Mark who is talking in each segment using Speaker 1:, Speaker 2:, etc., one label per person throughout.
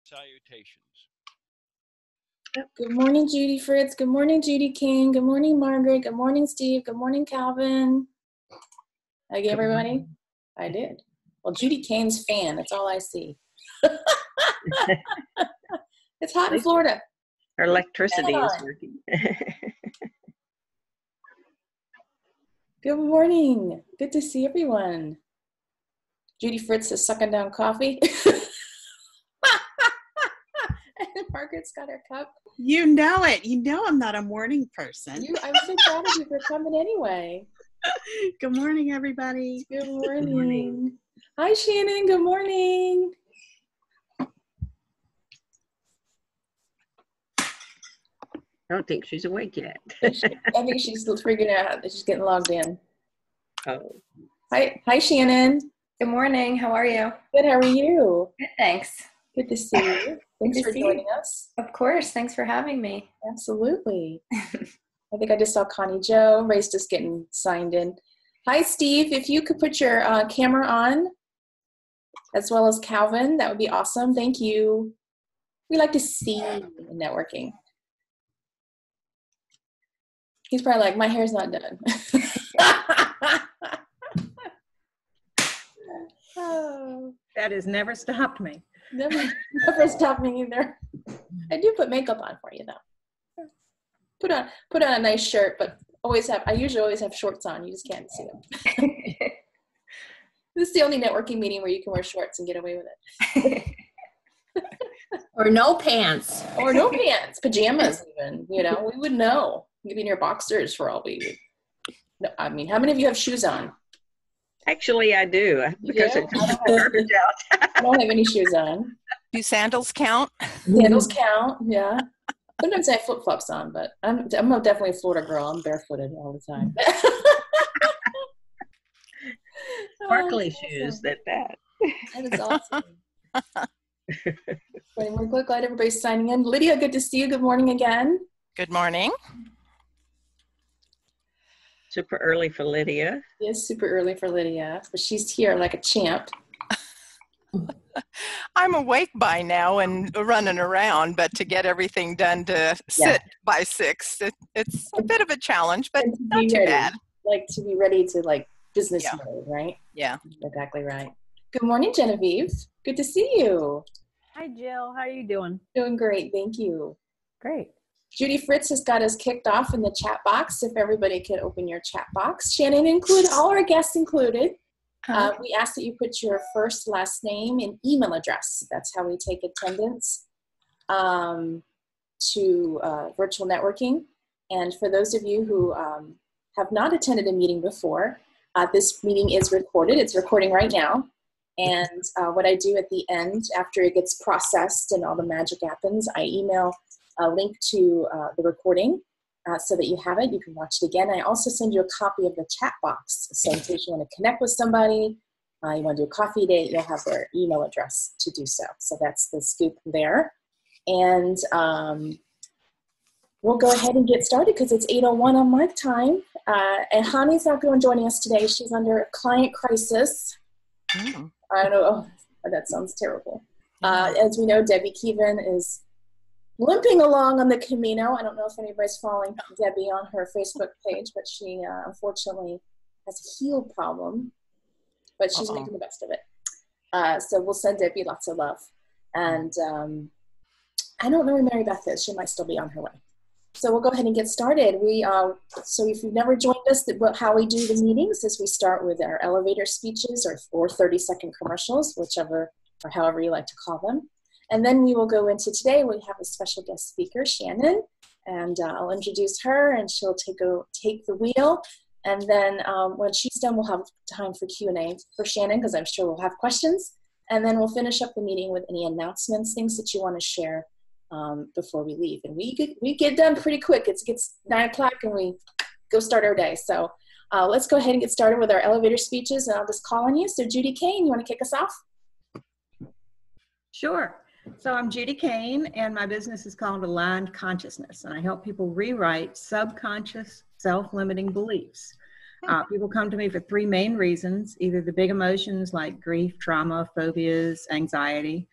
Speaker 1: salutations.
Speaker 2: Good morning, Judy Fritz. Good morning, Judy King. Good morning, Margaret. Good morning, Steve. Good morning, Calvin. I gave everybody? I did. Well, Judy Kane's fan. That's all I see. It's hot in Florida.
Speaker 3: Her electricity is working.
Speaker 2: Good morning. Good to see everyone. Judy Fritz is sucking down coffee. And Margaret's got her cup.
Speaker 4: You know it. You know I'm not a morning person.
Speaker 2: I was so proud of you for coming anyway.
Speaker 4: Good morning, everybody.
Speaker 2: Good morning. Good morning. Hi, Shannon. Good morning.
Speaker 3: I don't think she's awake yet.
Speaker 2: I think she's still figuring out that she's getting logged in.
Speaker 3: Oh.
Speaker 2: Hi, Shannon.
Speaker 5: Good morning. How are you?
Speaker 2: Good. How are you?
Speaker 5: Good, thanks.
Speaker 2: Good to see you. Thanks for joining us.
Speaker 5: Of course. Thanks for having me.
Speaker 2: Absolutely. I think I just saw Connie Joe. Ray's just getting signed in. Hi, Steve. If you could put your camera on, as well as Calvin, that would be awesome. Thank you. We like to see networking. He's probably like, my hair's not done.
Speaker 6: Oh. That has never stopped me.
Speaker 2: Never stopped me either. I do put makeup on for you though. Put on a nice shirt, but I usually always have shorts on. You just can't see them. This is the only networking meeting where you can wear shorts and get away with it.
Speaker 7: Or no pants.
Speaker 2: Or no pants. Pajamas even. We would know. You could be in your boxers for all we would. I mean, how many of you have shoes on?
Speaker 3: Actually, I do. Because it's garbage out.
Speaker 2: I don't have any shoes on.
Speaker 8: Do sandals count?
Speaker 2: Sandals count, yeah. Sometimes I have flip-flops on, but I'm definitely a Florida girl. I'm barefooted all the time.
Speaker 3: Sparkly shoes, that.
Speaker 2: That is awesome. We're glad everybody's signing in. Lydia, good to see you. Good morning again.
Speaker 8: Good morning.
Speaker 3: Super early for Lydia.
Speaker 2: It is super early for Lydia, but she's here like a champ.
Speaker 8: I'm awake by now and running around, but to get everything done to sit by 6, it's a bit of a challenge, but not too bad.
Speaker 2: Like to be ready to business mode, right?
Speaker 8: Yeah.
Speaker 2: Exactly right. Good morning, Genevieve. Good to see you.
Speaker 9: Hi, Jill. How are you doing?
Speaker 2: Doing great. Thank you.
Speaker 9: Great.
Speaker 2: Judy Fritz has got us kicked off in the chat box. If everybody could open your chat box. Shannon included, all our guests included. We ask that you put your first, last name, and email address. That's how we take attendance to virtual networking. And for those of you who have not attended a meeting before, this meeting is recorded. It's recording right now. And what I do at the end, after it gets processed and all the magic happens, I email a link to the recording so that you have it. You can watch it again. I also send you a copy of the chat box. So in case you want to connect with somebody, you want to do a coffee date, you'll have their email address to do so. So that's the scoop there. And we'll go ahead and get started because it's 8:01 on my time. And Hani's not going to join us today. She's under a client crisis.
Speaker 8: Mm.
Speaker 2: I don't know. Oh, that sounds terrible. As we know, Debbie Keevan is limping along on the Camino. I don't know if anybody's following Debbie on her Facebook page, but she unfortunately has a heel problem, but she's making the best of it. So we'll send Debbie lots of love. And I don't know where Mary Beth is. She might still be on her way. So we'll go ahead and get started. So if you've never joined us, how we do the meetings is we start with our elevator speeches or 30-second commercials, whichever or however you like to call them. And then we will go into today. We have a special guest speaker, Shannon, and I'll introduce her, and she'll take the wheel. And then when she's done, we'll have time for Q&A for Shannon, because I'm sure we'll have questions. And then we'll finish up the meeting with any announcements, things that you want to share before we leave. And we get done pretty quick. It gets 9 o'clock, and we go start our day. So let's go ahead and get started with our elevator speeches, and I'll just call on you. So Judy Kane, you want to kick us off?
Speaker 6: Sure. So I'm Judy Kane, and my business is called Aligned Consciousness, and I help people rewrite subconscious self-limiting beliefs. People come to me for 3 main reasons: either the big emotions like grief, trauma, phobias, anxiety,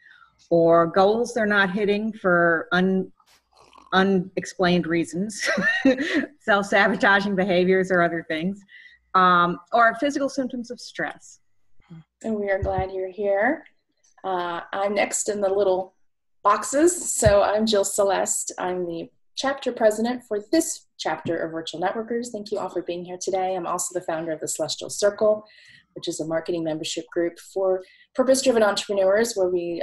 Speaker 6: or goals they're not hitting for unexplained reasons, self-sabotaging behaviors or other things, or physical symptoms of stress.
Speaker 2: And we are glad you're here. I'm next in the little boxes. So I'm Jill Celeste. I'm the chapter president for this chapter of Virtual Networkers. Thank you all for being here today. I'm also the founder of the Celestial Circle, which is a marketing membership group for purpose-driven entrepreneurs where we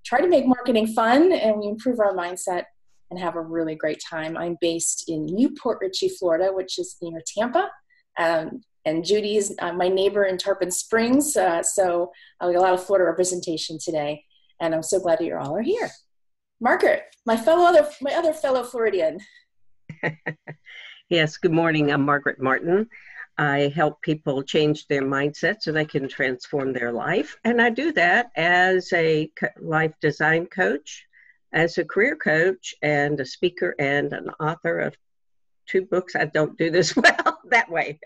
Speaker 2: try to make marketing fun and we improve our mindset and have a really great time. I'm based in Newport Richey, Florida, which is near Tampa. And Judy is my neighbor in Tarpon Springs. So we got a lot of Florida representation today. And I'm so glad that you all are here. Margaret, my other fellow Floridian.
Speaker 3: Yes, good morning. I'm Margaret Martin. I help people change their mindset so they can transform their life. And I do that as a life design coach, as a career coach, and a speaker and an author of 2 books. I don't do this well that way.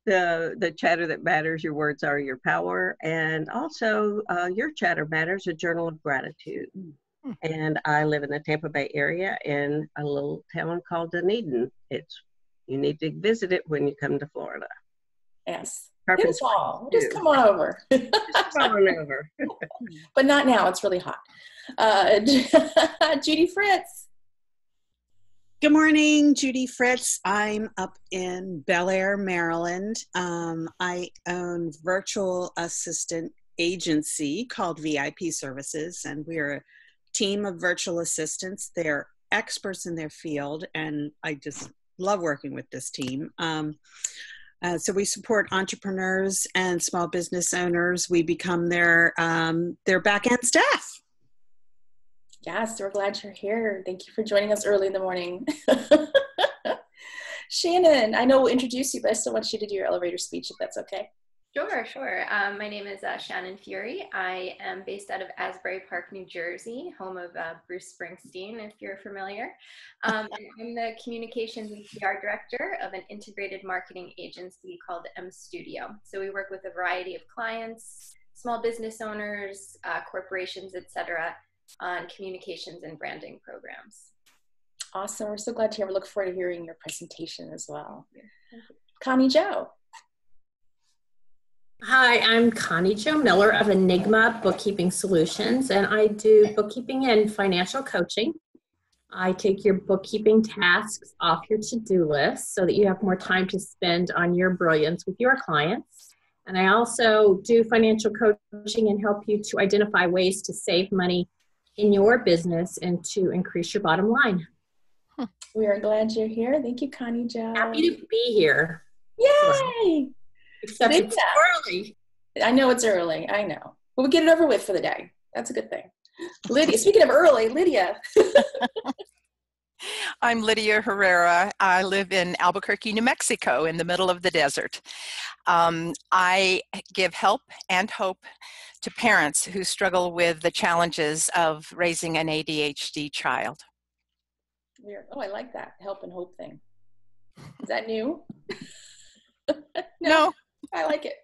Speaker 3: The Chatter That Matters, Your Words Are Your Power, and also Your Chatter Matters, a journal of gratitude. And I live in the Tampa Bay area in a little town called Dunedin. You need to visit it when you come to Florida.
Speaker 2: Yes.
Speaker 3: Beautiful.
Speaker 2: Just come on over.
Speaker 3: Just come on over.
Speaker 2: But not now. It's really hot. Judy Fritz.
Speaker 4: Good morning, Judy Fritz. I'm up in Bel Air, Maryland. I own virtual assistant agency called VIP Services, and we're a team of virtual assistants. They're experts in their field, and I just love working with this team. So we support entrepreneurs and small business owners. We become their back-end staff.
Speaker 2: Yes, we're glad you're here. Thank you for joining us early in the morning. Shannon, I know we'll introduce you, but I still want you to do your elevator speech if that's okay.
Speaker 5: Sure. My name is Shannon Fury. I am based out of Asbury Park, New Jersey, home of Bruce Springsteen, if you're familiar. And I'm the communications and PR director of an integrated marketing agency called M Studio. So we work with a variety of clients, small business owners, corporations, etc., on communications and branding programs.
Speaker 2: Awesome. We're so glad to hear. We look forward to hearing your presentation as well. Connie Jo.
Speaker 7: Hi, I'm Connie Jo Miller of Enigma Bookkeeping Solutions, and I do bookkeeping and financial coaching. I take your bookkeeping tasks off your to-do list so that you have more time to spend on your brilliance with your clients. And I also do financial coaching and help you to identify ways to save money in your business and to increase your bottom line.
Speaker 2: We are glad you're here. Thank you, Connie Jo.
Speaker 7: Happy to be here.
Speaker 2: Yay!
Speaker 7: Except it's early.
Speaker 2: I know it's early. I know. But we'll get it over with for the day. That's a good thing. Lydia, speaking of early, Lydia.
Speaker 8: I'm Lydia Herrera. I live in Albuquerque, New Mexico, in the middle of the desert. I give help and hope to parents who struggle with the challenges of raising an ADHD child.
Speaker 2: Oh, I like that help and hope thing. Is that new?
Speaker 8: No.
Speaker 2: I like it.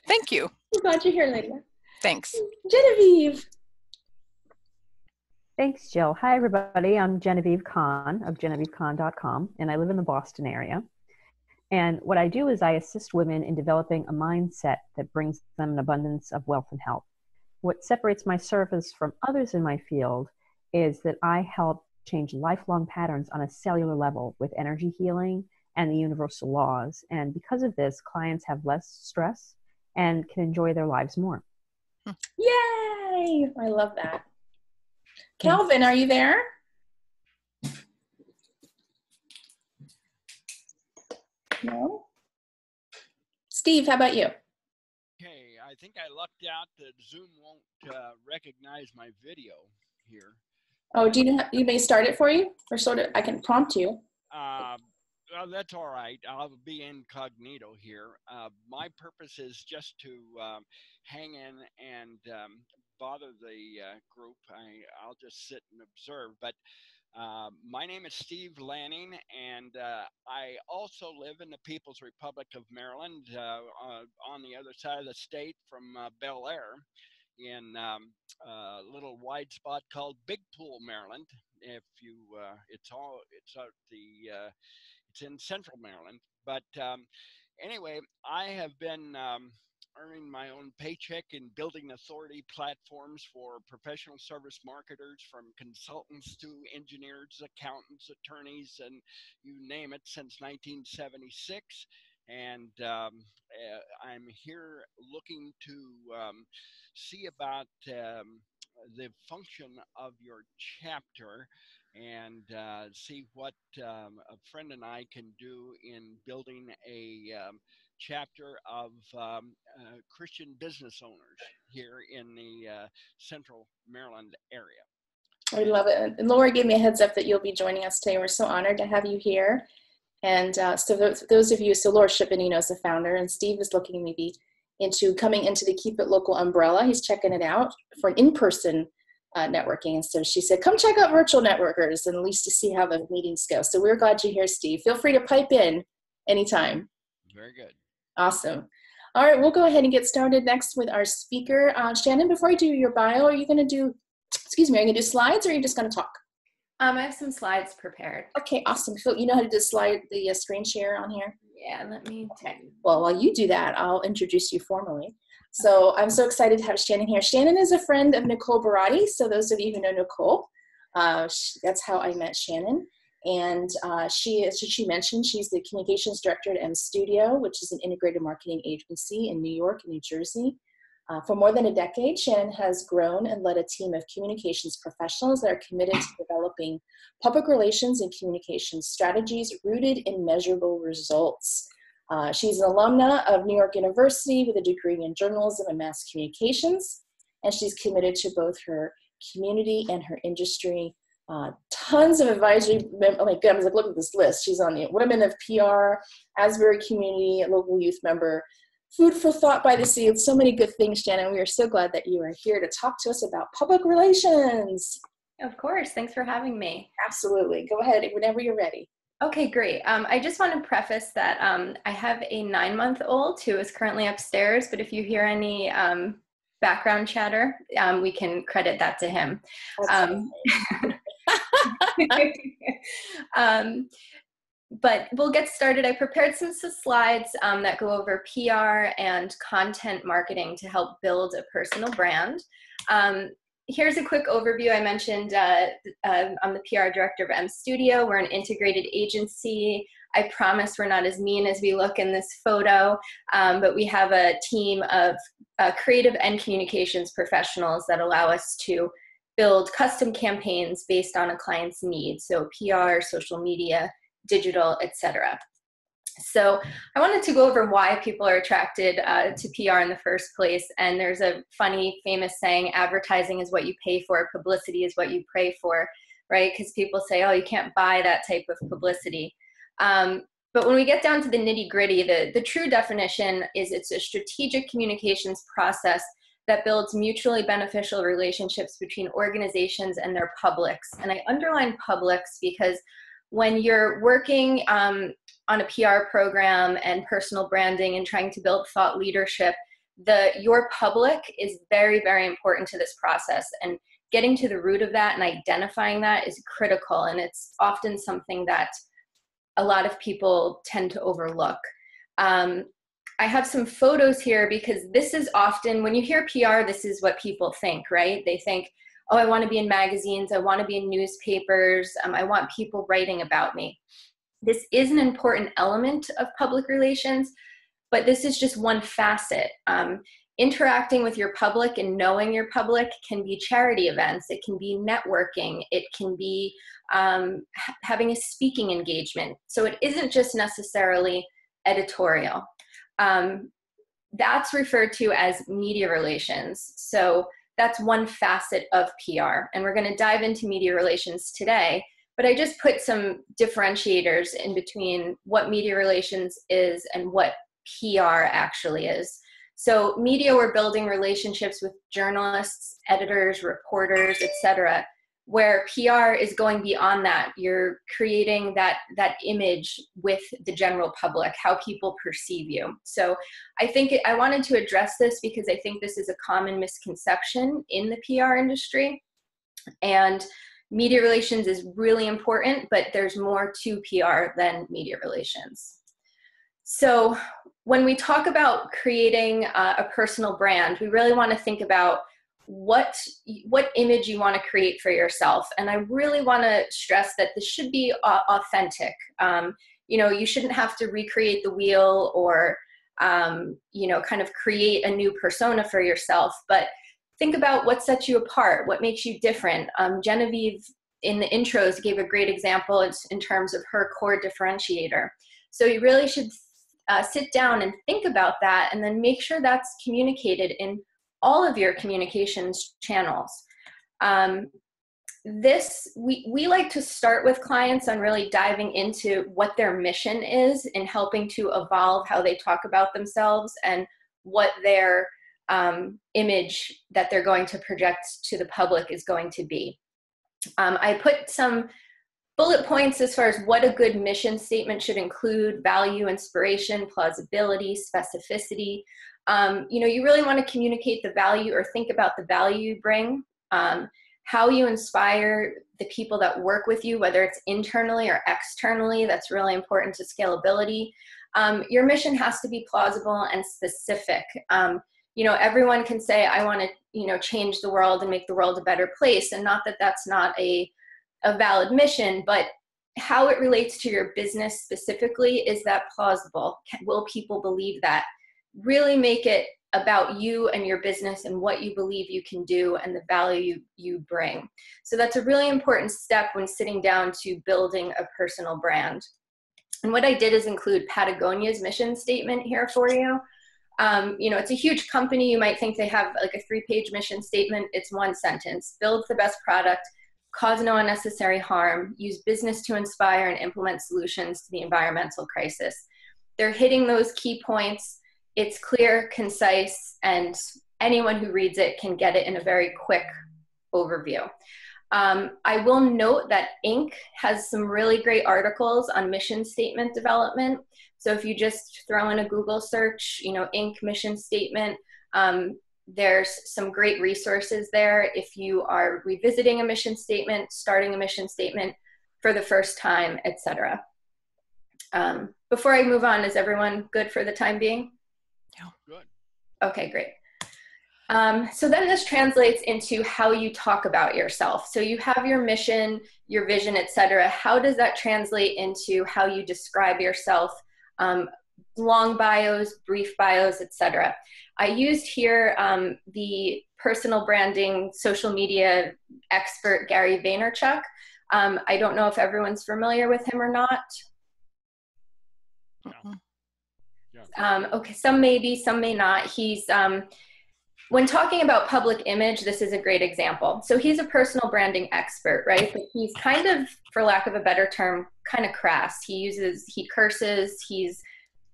Speaker 8: Thank you.
Speaker 2: I'm glad you're here, Lydia.
Speaker 8: Thanks.
Speaker 2: Genevieve.
Speaker 9: Thanks, Jill. Hi, everybody. I'm Genevieve Kahn of GenevieveKahn.com, and I live in the Boston area. And what I do is I assist women in developing a mindset that brings them an abundance of wealth and health. What separates my service from others in my field is that I help change lifelong patterns on a cellular level with energy healing and the universal laws. And because of this, clients have less stress and can enjoy their lives more.
Speaker 2: Yay! I love that. Calvin, are you there? No? Steve, how about you?
Speaker 1: Okay, I think I lucked out that Zoom won't recognize my video here.
Speaker 2: Oh, do you may start it for you? Or sort of, I can prompt you.
Speaker 1: Well, that's all right. I'll be incognito here. My purpose is just to hang in and bother the group. I'll just sit and observe. But my name is Steve Lanning, and I also live in the People's Republic of Maryland on the other side of the state from Bel Air in little wide spot called Big Pool, Maryland. If you, it's in Central Maryland. But anyway, I have been earning my own paycheck in building authority platforms for professional service marketers, from consultants to engineers, accountants, attorneys, and you name it, since 1976. And I'm here looking to see about the function of your chapter, and see what a friend and I can do in building a chapter of Christian business owners here in the Central Maryland area.
Speaker 2: I love it. And Laura gave me a heads up that you'll be joining us today. We're so honored to have you here. And so those of you, so Laura Shippanino is the founder, and Steve is looking maybe into coming into the Keep It Local umbrella. He's checking it out for an in-person networking. And so she said, come check out Virtual Networkers, and at least to see how the meetings go. So we're glad you're here, Steve. Feel free to pipe in anytime.
Speaker 1: Very good.
Speaker 2: Awesome. All right, we'll go ahead and get started next with our speaker. Shannon, before I do your bio, are you going to do, are you going to do slides, or are you just going to talk?
Speaker 5: I have some slides prepared.
Speaker 2: Okay, awesome. So you know how to do the screen share on here?
Speaker 5: Yeah, let me take.
Speaker 2: Well, while you do that, I'll introduce you formally. So I'm so excited to have Shannon here. Shannon is a friend of Nicole Barati. So those of you who know Nicole, that's how I met Shannon. And she, as she mentioned, she's the communications director at M Studio, which is an integrated marketing agency in New York and New Jersey. For more than a decade, Shannon has grown and led a team of communications professionals that are committed to developing public relations and communications strategies rooted in measurable results. She's an alumna of New York University with a degree in journalism and mass communications, and she's committed to both her community and her industry. Tons of advisory, oh my goodness, like, look at this list. She's on the Women of PR, Asbury Community, a local youth member, Food for Thought by the Sea. So many good things, Shannon. We are so glad that you are here to talk to us about public relations.
Speaker 5: Of course. Thanks for having me.
Speaker 2: Absolutely. Go ahead whenever you're ready.
Speaker 5: Okay, great. I just want to preface that I have a 9-month-old who is currently upstairs, but if you hear any background chatter, we can credit that to him. But we'll get started. I prepared some slides that go over PR and content marketing to help build a personal brand. Here's a quick overview. I mentioned I'm the PR director of M Studio. We're an integrated agency. I promise we're not as mean as we look in this photo, but we have a team of creative and communications professionals that allow us to build custom campaigns based on a client's needs. So PR, social media, digital, etc. So I wanted to go over why people are attracted to PR in the first place. And there's a funny, famous saying, advertising is what you pay for, publicity is what you pray for, right? Because people say, oh, you can't buy that type of publicity. But when we get down to the nitty gritty, the true definition is it's a strategic communications process that builds mutually beneficial relationships between organizations and their publics. And I underline publics because when you're working on a PR program and personal branding and trying to build thought leadership, your public is very, very important to this process. And getting to the root of that and identifying that is critical. And it's often something that a lot of people tend to overlook. I have some photos here because this is often, when you hear PR, this is what people think, right? They think, oh, I want to be in magazines, I want to be in newspapers, I want people writing about me. This is an important element of public relations, but this is just one facet. Interacting with your public and knowing your public can be charity events, it can be networking, it can be having a speaking engagement. So it isn't just necessarily editorial. That's referred to as media relations. So that's one facet of PR. And we're going to dive into media relations today, but I just put some differentiators in between what media relations is and what PR actually is. So media, we're building relationships with journalists, editors, reporters, etc., where PR is going beyond that. You're creating that image with the general public, how people perceive you. So I think I wanted to address this because I think this is a common misconception in the PR industry. And media relations is really important, but there's more to PR than media relations. So when we talk about creating a personal brand, we really want to think about what image you want to create for yourself. And I really want to stress that this should be authentic. You shouldn't have to recreate the wheel or, kind of create a new persona for yourself, but think about what sets you apart, what makes you different. Genevieve in the intros gave a great example in terms of her core differentiator. So you really should sit down and think about that, and then make sure that's communicated in all of your communications channels. We like to start with clients on really diving into what their mission is in helping to evolve how they talk about themselves and what their image that they're going to project to the public is going to be. I put some bullet points as far as what a good mission statement should include: value, inspiration, plausibility, specificity. You really want to communicate the value or think about the value you bring, how you inspire the people that work with you, whether it's internally or externally. That's really important to scalability. Your mission has to be plausible and specific. Everyone can say, I want to, change the world and make the world a better place. And not that that's not a valid mission, but how it relates to your business specifically, is that plausible? Will people believe that? Really make it about you and your business and what you believe you can do and the value you bring. So that's a really important step when sitting down to building a personal brand. And what I did is include Patagonia's mission statement here for you. It's a huge company. You might think they have like a 3-page mission statement. It's one sentence: build the best product, cause no unnecessary harm, use business to inspire and implement solutions to the environmental crisis. They're hitting those key points. It's clear, concise, and anyone who reads it can get it in a very quick overview. I will note that Inc. has some really great articles on mission statement development. So if you just throw in a Google search, Inc. mission statement, there's some great resources there if you are revisiting a mission statement, starting a mission statement for the first time, etc. Before I move on, is everyone good for the time being?
Speaker 1: Yeah. Good.
Speaker 5: Okay, great. So then this translates into how you talk about yourself. So you have your mission, your vision, etc. How does that translate into how you describe yourself? Long bios, brief bios, etc. I used here the personal branding social media expert Gary Vaynerchuk. I don't know if everyone's familiar with him or not.
Speaker 1: Yeah.
Speaker 5: Okay, some may be, some may not. He's when talking about public image, this is a great example. So he's a personal branding expert, right? But he's kind of, for lack of a better term, kind of crass. He curses, he's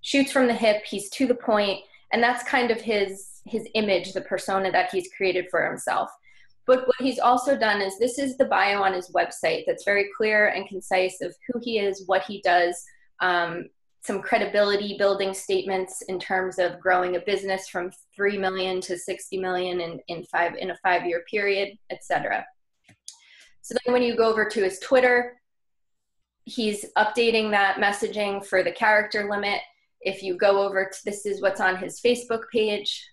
Speaker 5: shoots from the hip, he's to the point, and that's kind of his image, the persona that he's created for himself. But what he's also done is, this is the bio on his website that's very clear and concise of who he is, what he does, some credibility building statements in terms of growing a business from 3 million to 60 million in a 5-year period, etc. So then when you go over to his Twitter, he's updating that messaging for the character limit. If you go over to, this is what's on his Facebook page,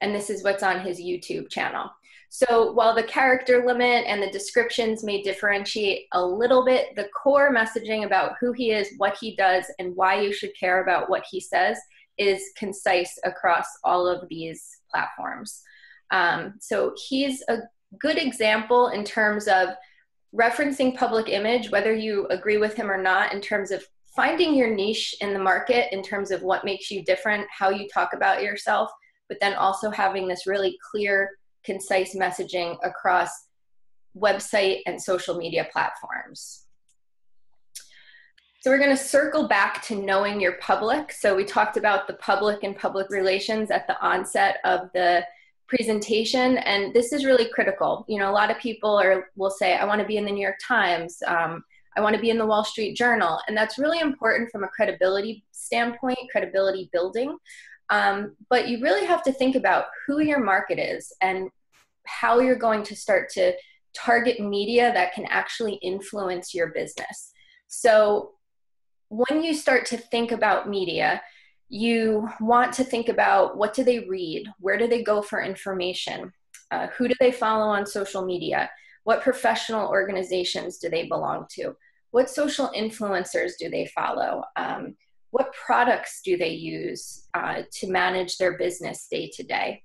Speaker 5: and this is what's on his YouTube channel. So while the character limit and the descriptions may differentiate a little bit, the core messaging about who he is, what he does, and why you should care about what he says is concise across all of these platforms. So he's a good example in terms of referencing public image, whether you agree with him or not, in terms of finding your niche in the market, in terms of what makes you different, how you talk about yourself, but then also having this really clear, concise messaging across website and social media platforms. So we're going to circle back to knowing your public. So we talked about the public and public relations at the onset of the presentation. And this is really critical. You know, a lot of people will say, I want to be in the New York Times. I want to be in the Wall Street Journal. And that's really important from a credibility standpoint, credibility building. But you really have to think about who your market is and how you're going to start to target media that can actually influence your business. So when you start to think about media, you want to think about what do they read? Where do they go for information? Who do they follow on social media? What professional organizations do they belong to? What social influencers do they follow? What products do they use to manage their business day to day?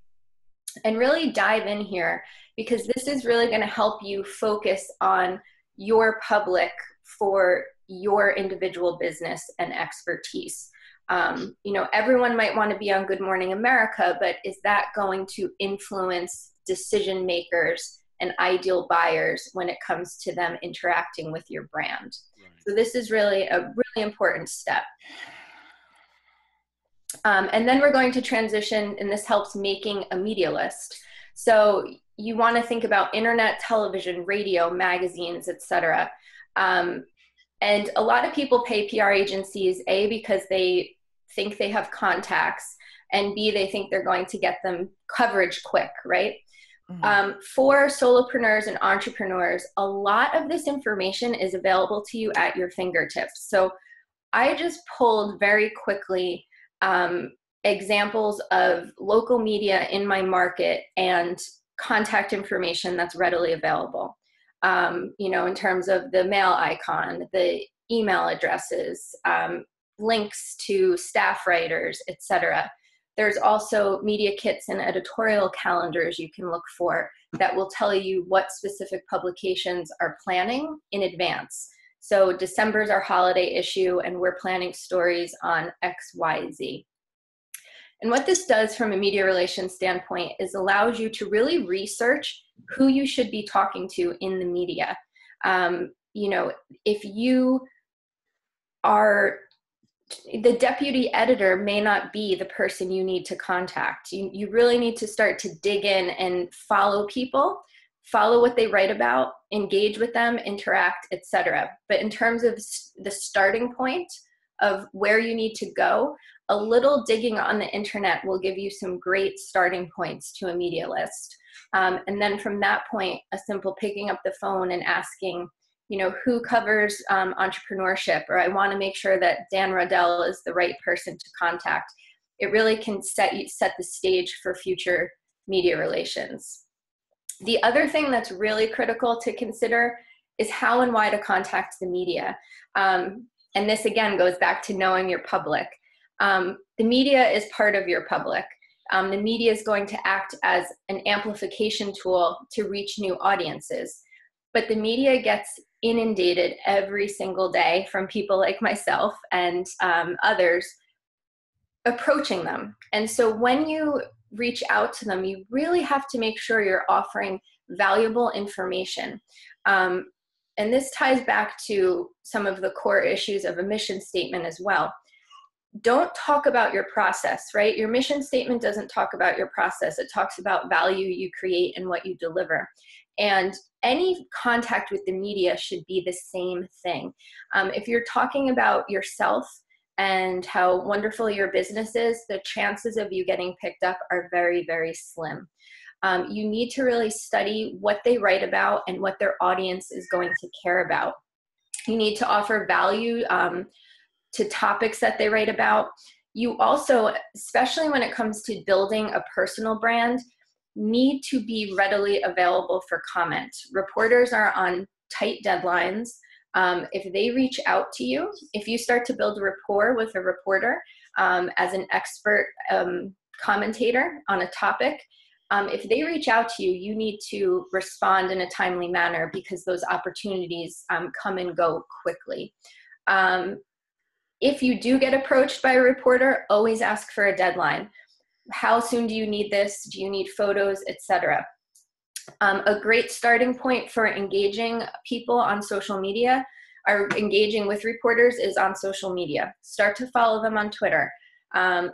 Speaker 5: And really dive in here, because this is really going to help you focus on your public for your individual business and expertise. You know, everyone might want to be on Good Morning America, but is that going to influence decision makers and ideal buyers when it comes to them interacting with your brand? Right. So this is really a really important step. And then we're going to transition, and this helps making a media list. So you want to think about internet, television, radio, magazines, etc. And a lot of people pay PR agencies, A, because they think they have contacts, and B, they think they're going to get them coverage quick, right? Mm-hmm. For solopreneurs and entrepreneurs, a lot of this information is available to you at your fingertips. So I just pulled very quickly examples of local media in my market and contact information that's readily available. You know, in terms of the mail icon, the email addresses, links to staff writers, etc. There's also media kits and editorial calendars you can look for that will tell you what specific publications are planning in advance. So December is our holiday issue, and we're planning stories on X, Y, Z. And what this does from a media relations standpoint is allows you to really research who you should be talking to in the media. You know, if you are, the deputy editor may not be the person you need to contact. You really need to start to dig in and follow people, follow what they write about, engage with them, interact, etc. But in terms of the starting point of where you need to go, a little digging on the internet will give you some great starting points to a media list. And then from that point, a simple picking up the phone and asking, you know, who covers entrepreneurship, or I want to make sure that Dan Rodell is the right person to contact. It really can set the stage for future media relations. The other thing that's really critical to consider is how and why to contact the media. And this again goes back to knowing your public. The media is part of your public. The media is going to act as an amplification tool to reach new audiences. But the media gets inundated every single day from people like myself and others approaching them. And so when you reach out to them, you really have to make sure you're offering valuable information. And this ties back to some of the core issues of a mission statement as well. Don't talk about your process, right? Your mission statement doesn't talk about your process. It talks about value you create and what you deliver. And any contact with the media should be the same thing. If you're talking about yourself and how wonderful your business is, the chances of you getting picked up are very, very slim. You need to really study what they write about and what their audience is going to care about. You need to offer value to topics that they write about. You also, especially when it comes to building a personal brand, need to be readily available for comment. Reporters are on tight deadlines. If they reach out to you, if you start to build a rapport with a reporter as an expert commentator on a topic, if they reach out to you, you need to respond in a timely manner because those opportunities come and go quickly. If you do get approached by a reporter, always ask for a deadline. How soon do you need this? Do you need photos, etc.? A great starting point for engaging people on social media or engaging with reporters is on social media. Start to follow them on Twitter.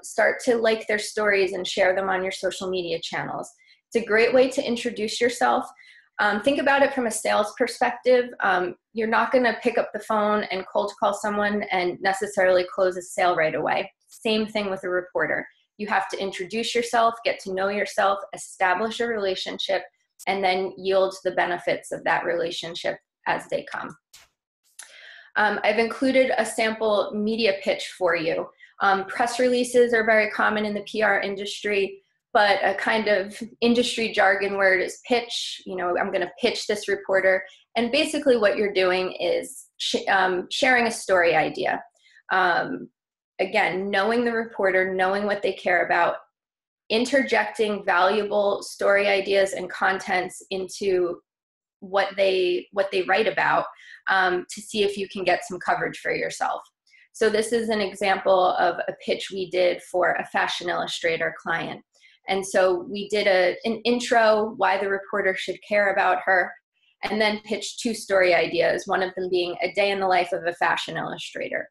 Speaker 5: Start to like their stories and share them on your social media channels. It's a great way to introduce yourself. Think about it from a sales perspective. You're not going to pick up the phone and cold call someone and necessarily close a sale right away. Same thing with a reporter. You have to introduce yourself, get to know yourself, establish a relationship, and then yield the benefits of that relationship as they come. I've included a sample media pitch for you. Press releases are very common in the PR industry, but a kind of industry jargon word is pitch. You know, I'm going to pitch this reporter. And basically what you're doing is sharing a story idea. Again, knowing the reporter, knowing what they care about, interjecting valuable story ideas and contents into what they write about, to see if you can get some coverage for yourself. So this is an example of a pitch we did for a fashion illustrator client. And so we did an intro, why the reporter should care about her, and then pitched 2 story ideas, one of them being a day in the life of a fashion illustrator.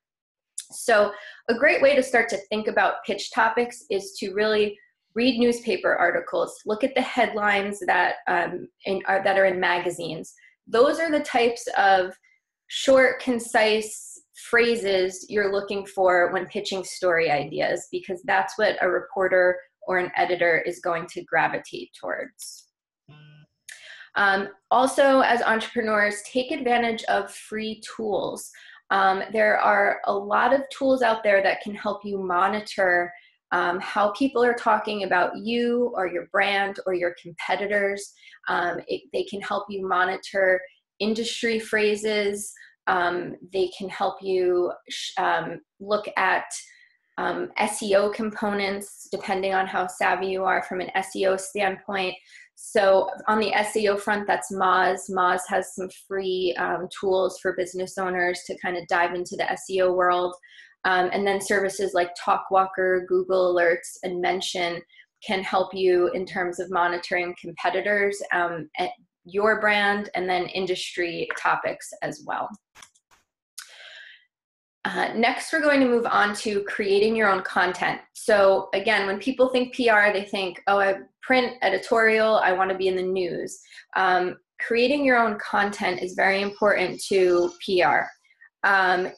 Speaker 5: So a great way to start to think about pitch topics is to really read newspaper articles, look at the headlines that are in magazines. Those are the types of short, concise phrases you're looking for when pitching story ideas, because that's what a reporter or an editor is going to gravitate towards. Also, as entrepreneurs, take advantage of free tools. There are a lot of tools out there that can help you monitor how people are talking about you or your brand or your competitors. They can help you monitor industry phrases. They can help you look at SEO components, depending on how savvy you are from an SEO standpoint. So on the SEO front, that's Moz. Moz has some free tools for business owners to kind of dive into the SEO world. And then services like TalkWalker, Google Alerts, and Mention can help you in terms of monitoring competitors, your brand, and then industry topics as well. Next, we're going to move on to creating your own content. So again, when people think PR, they think, oh, I print, editorial, I want to be in the news. Creating your own content is very important to PR.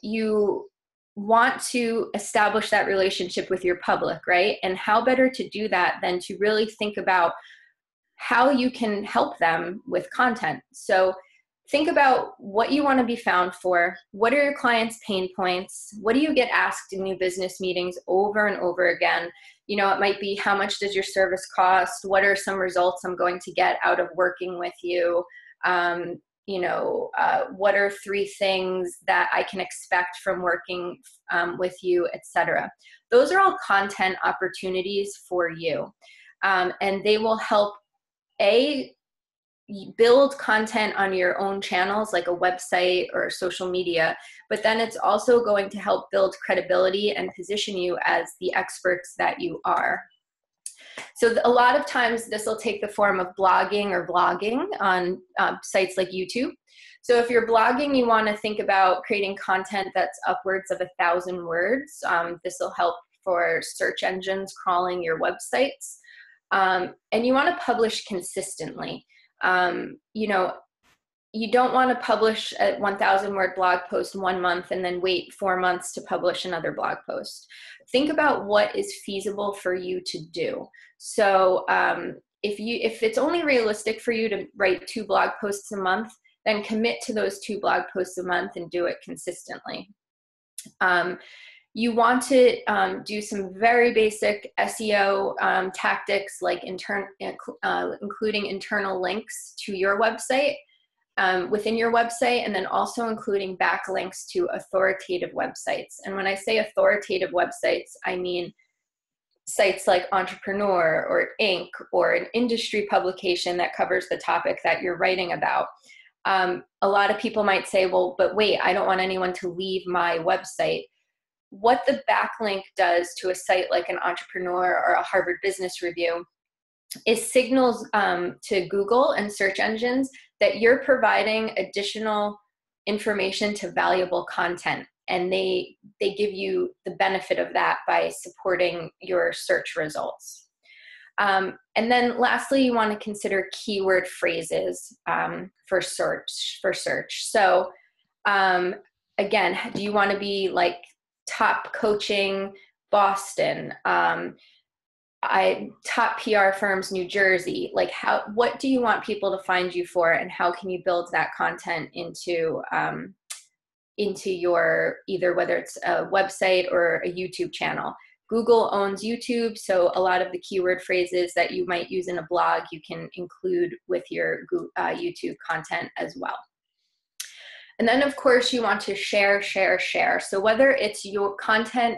Speaker 5: You want to establish that relationship with your public, right? And how better to do that than to really think about how you can help them with content. So think about what you want to be found for. What are your clients' pain points? What do you get asked in new business meetings over and over again? You know, it might be, how much does your service cost? What are some results I'm going to get out of working with you? What are 3 things that I can expect from working with you, etc. Those are all content opportunities for you. And they will help, build content on your own channels like a website or social media, but then it's also going to help build credibility and position you as the experts that you are. So a lot of times this will take the form of blogging or vlogging on sites like YouTube. So if you're blogging, you want to think about creating content that's upwards of 1,000 words. This will help for search engines crawling your websites. And you want to publish consistently. You don't want to publish a 1,000 word blog post 1 month and then wait 4 months to publish another blog post. Think about what is feasible for you to do. So if it's only realistic for you to write 2 blog posts a month, then commit to those 2 blog posts a month and do it consistently. You want to do some very basic SEO tactics, like including internal links to your website, within your website, and then also including backlinks to authoritative websites. And when I say authoritative websites, I mean sites like Entrepreneur or Inc. or an industry publication that covers the topic that you're writing about. A lot of people might say, well, but wait, I don't want anyone to leave my website. What the backlink does to a site like an Entrepreneur or a Harvard Business Review is signals to Google and search engines that you're providing additional information to valuable content. And they give you the benefit of that by supporting your search results. And then lastly, you want to consider keyword phrases for search. So again, do you want to be like top coaching Boston, top PR firms New Jersey? Like what do you want people to find you for, and how can you build that content into your, either whether it's a website or a YouTube channel? Google owns YouTube, so a lot of the keyword phrases that you might use in a blog, you can include with your YouTube content as well. And then of course you want to share. So whether it's your content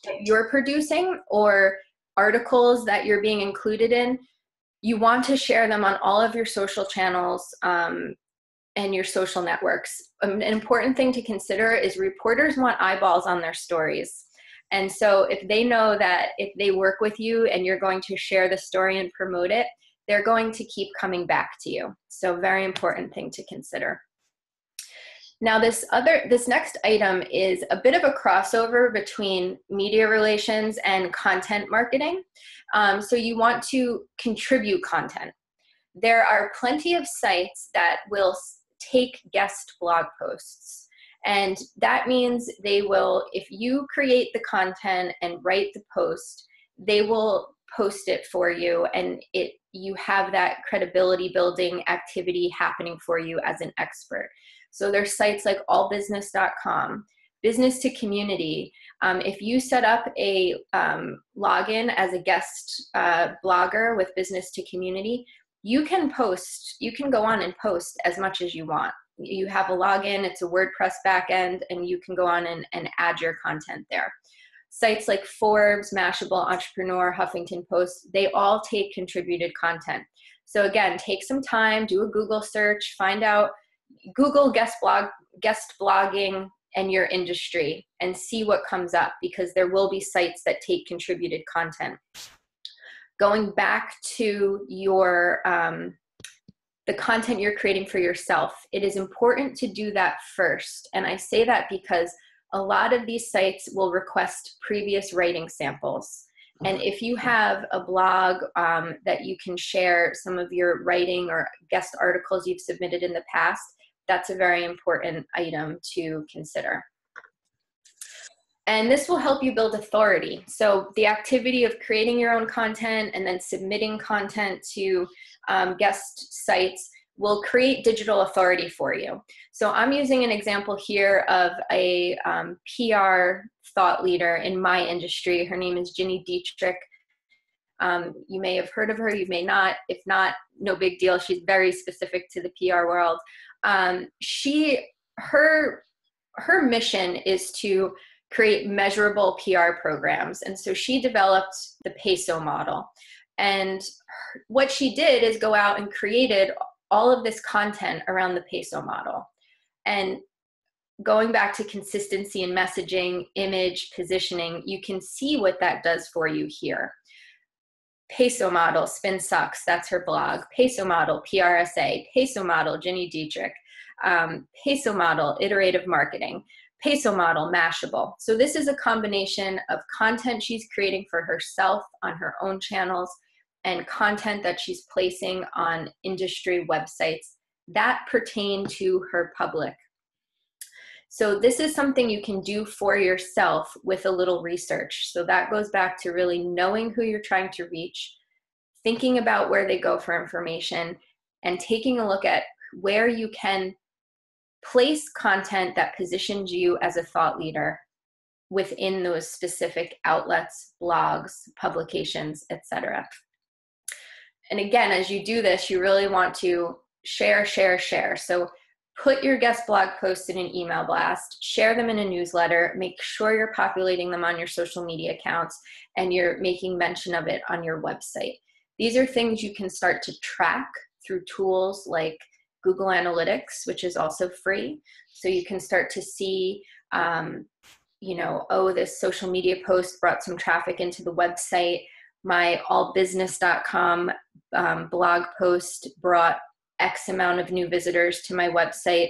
Speaker 5: that you're producing or articles that you're being included in, you want to share them on all of your social channels and your social networks. An important thing to consider is reporters want eyeballs on their stories. And so if they know that if they work with you and you're going to share the story and promote it, they're going to keep coming back to you. So very important thing to consider. Now this next item is a bit of a crossover between media relations and content marketing. So you want to contribute content. There are plenty of sites that will take guest blog posts. And that means they will, if you create the content and write the post, they will post it for you, and you have that credibility building activity happening for you as an expert. So there's sites like allbusiness.com, Business to Community. If you set up a login as a guest blogger with Business to Community, you can go on and post as much as you want. You have a login, it's a WordPress backend, and you can go on and add your content there. Sites like Forbes, Mashable, Entrepreneur, Huffington Post, they all take contributed content. So again, take some time, do a Google search, Google guest blogging and your industry, and see what comes up, because there will be sites that take contributed content. Going back to your the content you're creating for yourself, it is important to do that first. And I say that because a lot of these sites will request previous writing samples. And if you have a blog that you can share some of your writing or guest articles you've submitted in the past, that's a very important item to consider. And this will help you build authority. So the activity of creating your own content and then submitting content to guest sites will create digital authority for you. So I'm using an example here of a PR thought leader in my industry. Her name is Ginny Dietrich. You may have heard of her, you may not. If not, no big deal. She's very specific to the PR world. Her mission is to create measurable PR programs. And so she developed the PESO model. And what she did is go out and created all of this content around the PESO model. And going back to consistency in messaging, image, positioning, you can see what that does for you here. PESO model, Spin Sucks, that's her blog. PESO model, PRSA. PESO model, Ginny Dietrich. PESO model, iterative marketing. PESO model, Mashable. So this is a combination of content she's creating for herself on her own channels and content that she's placing on industry websites that pertain to her public. So this is something you can do for yourself with a little research. So that goes back to really knowing who you're trying to reach, thinking about where they go for information, and taking a look at where you can place content that positions you as a thought leader within those specific outlets, blogs, publications, etc. And again, as you do this, you really want to share. So put your guest blog posts in an email blast, share them in a newsletter, make sure you're populating them on your social media accounts, and you're making mention of it on your website. These are things you can start to track through tools like Google Analytics, which is also free. So you can start to see, oh, this social media post brought some traffic into the website. My allbusiness.com blog post brought X amount of new visitors to my website.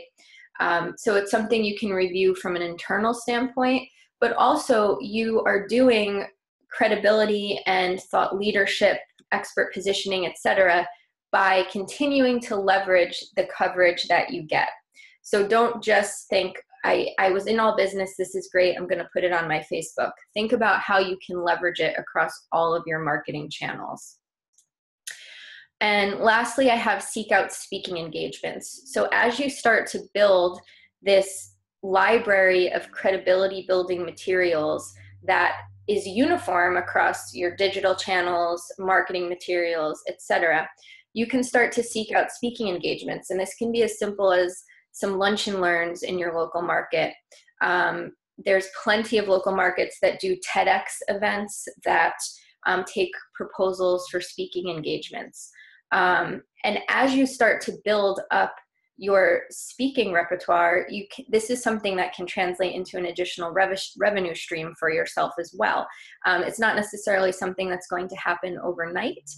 Speaker 5: So it's something you can review from an internal standpoint, but also you are doing credibility and thought leadership expert positioning, etc., by continuing to leverage the coverage that you get. So don't just think, I was in all business, this is great, I'm going to put it on my Facebook. Think about how you can leverage it across all of your marketing channels. And lastly, I have seek out speaking engagements. So as you start to build this library of credibility building materials that is uniform across your digital channels, marketing materials, etc., you can start to seek out speaking engagements. And this can be as simple as some lunch and learns in your local market. There's plenty of local markets that do TEDx events that take proposals for speaking engagements. And as you start to build up your speaking repertoire, this is something that can translate into an additional revenue stream for yourself as well. It's not necessarily something that's going to happen overnight,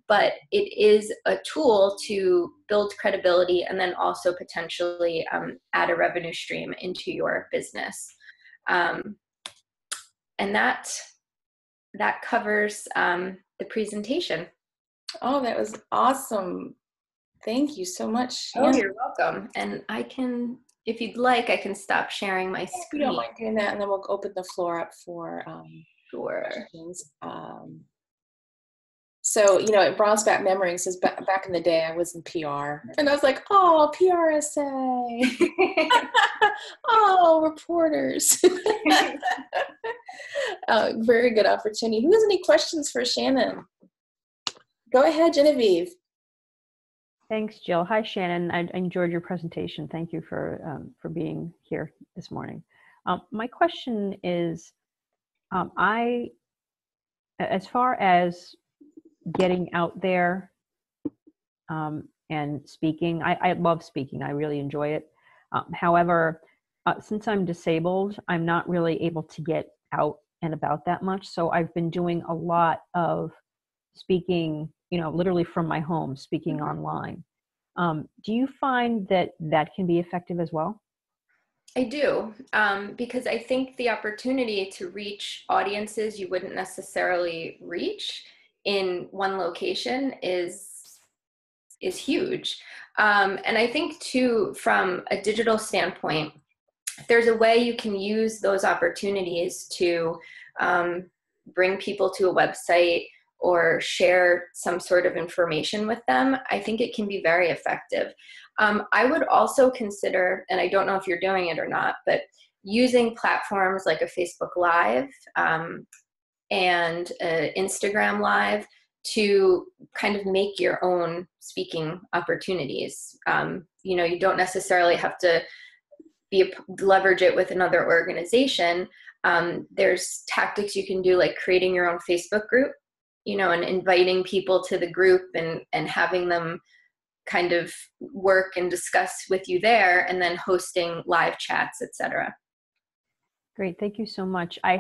Speaker 5: but it is a tool to build credibility and then also potentially add a revenue stream into your business. And that covers the presentation.
Speaker 2: Oh, that was awesome. Thank you so much.
Speaker 5: Oh, you're welcome. And I can, if you'd like, I can stop sharing my screen.
Speaker 2: If you don't mind doing that, and then we'll open the floor up for questions. So, it brought back memories. Says back in the day, I was in PR, and I was like, "Oh, PRSA, oh, reporters." Very good opportunity. Who has any questions for Shannon? Go ahead, Genevieve.
Speaker 9: Thanks, Jill. Hi, Shannon. I enjoyed your presentation. Thank you for being here this morning. My question is, as far as getting out there and speaking, I love speaking. I really enjoy it. However, since I'm disabled, I'm not really able to get out and about that much. So I've been doing a lot of speaking, literally from my home, speaking online. Do you find that can be effective as well?
Speaker 5: I do, because I think the opportunity to reach audiences you wouldn't necessarily reach in one location is huge. And I think too, from a digital standpoint, there's a way you can use those opportunities to bring people to a website or share some sort of information with them. I think it can be very effective. I would also consider, and I don't know if you're doing it or not, but using platforms like a Facebook Live and Instagram Live to kind of make your own speaking opportunities. You don't necessarily have to leverage it with another organization. There's tactics you can do, like creating your own Facebook group, and inviting people to the group and having them kind of work and discuss with you there, and then hosting live chats, etc.
Speaker 9: Great, thank you so much. I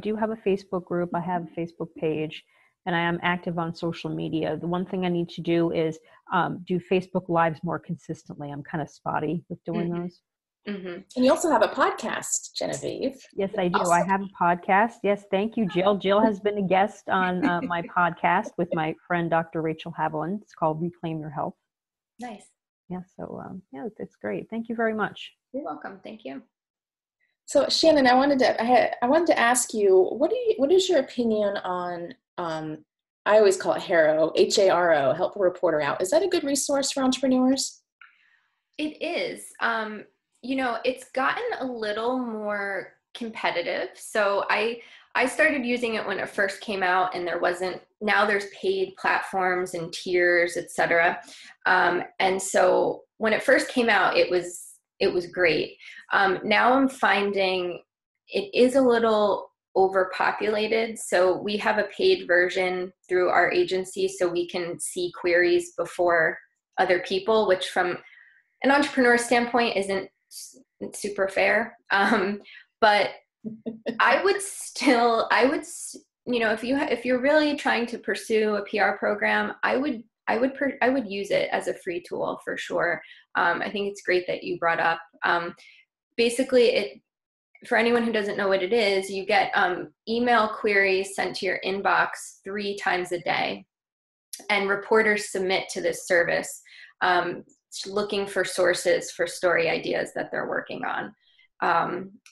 Speaker 9: do have a Facebook group, I have a Facebook page, and I am active on social media. The one thing I need to do is do Facebook Lives more consistently. I'm kind of spotty with doing those.
Speaker 2: Mm-hmm. And you also have a podcast, Genevieve.
Speaker 9: Yes, I do.
Speaker 2: Awesome.
Speaker 9: I have a podcast. Yes, thank you, Jill. Jill has been a guest on my podcast with my friend, Dr. Rachel Haviland. It's called Reclaim Your Health.
Speaker 5: Nice.
Speaker 9: Yeah, so it's great. Thank you very much.
Speaker 5: You're welcome. Thank you.
Speaker 2: So Shannon, I wanted to ask you, what is your opinion on I always call it HARO, HARO, Help a Reporter Out. Is that a good resource for entrepreneurs?
Speaker 5: It is. It's gotten a little more competitive. So I started using it when it first came out, and now there's paid platforms and tiers, etc. And so when it first came out, it was great. Now I'm finding it is a little overpopulated. So we have a paid version through our agency so we can see queries before other people, which from an entrepreneur standpoint isn't super fair. But I would, if you're really trying to pursue a PR program, I would use it as a free tool for sure. I think it's great that you brought up. Basically, for anyone who doesn't know what it is, you get email queries sent to your inbox 3 times a day. And reporters submit to this service looking for sources for story ideas that they're working on.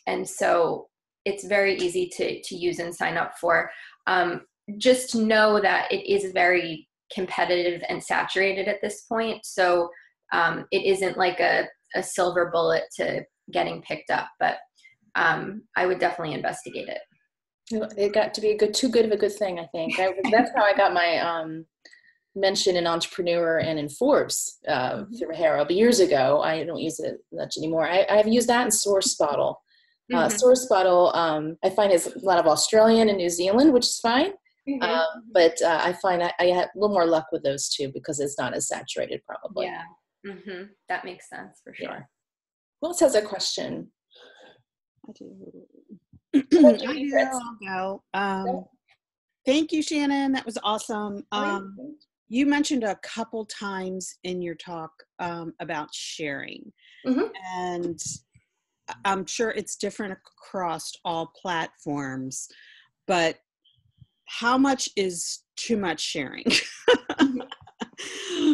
Speaker 5: And so it's very easy to use and sign up for. Just know that it is very competitive and saturated at this point. So it isn't like a silver bullet to getting picked up, but I would definitely investigate it.
Speaker 2: It got to be too good of a good thing, I think. That's how I got my mention in Entrepreneur and in Forbes through Harrow. But years ago, I don't use it much anymore. I've used that in SourceBottle. SourceBottle, I find is a lot of Australian and New Zealand, which is fine. But I find I have a little more luck with those two because it's not as saturated, probably.
Speaker 5: Yeah, that makes sense for sure.
Speaker 2: Yeah. Who else has a question?
Speaker 4: I do. I'll go. Thank you, Shannon. That was awesome. You mentioned a couple times in your talk about sharing. And I'm sure it's different across all platforms, but how much is too much sharing?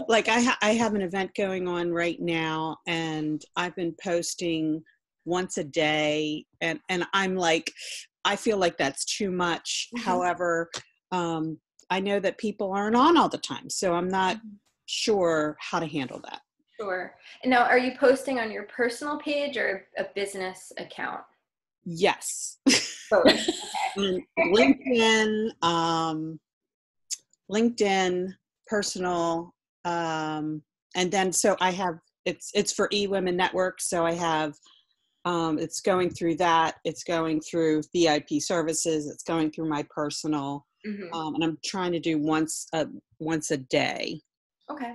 Speaker 4: Like I have an event going on right now, and I've been posting once a day, and I'm like, I feel like that's too much. However, I know that people aren't on all the time, so I'm not sure how to handle that.
Speaker 5: Sure. And now, are you posting on your personal page or a business account?
Speaker 4: Yes.
Speaker 5: Both. Okay.
Speaker 4: LinkedIn, personal, and then so I have it's for eWomen Network, so I have it's going through that, it's going through VIP services, it's going through my personal, and I'm trying to do once a day.
Speaker 5: Okay.